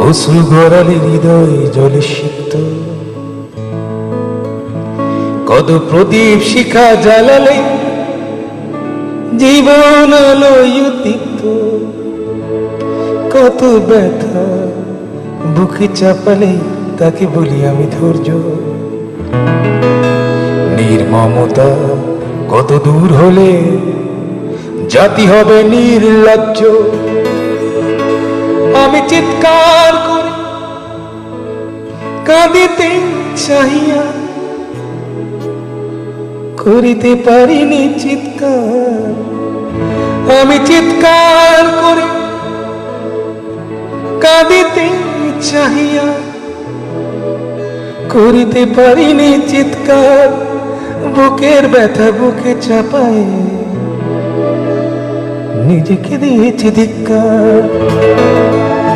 অশ্রু গড়ালে হৃদয় জলে সিক্ত, কত প্রদীপ শিখা জ্বালালে জীবন আলোয় উদ্দীপ্ত, কত ব্যথা বুকে চাপালে তাকে বলি আমি ধৈর্য। নির্মমতা কত দূর হলে জাতি হবে নির্লজ্জ। আমি চিৎকার করে কাঁদিতে চাহিয়া করিতে পারিনি চিৎকার। আমি চিৎকার করে কাঁদিতে চাহিয়া করিতে পারিনি চিৎকার। বুকের ব্যথা বুকে চাপায় নিজেকে দিয়েছি ধিক্কার।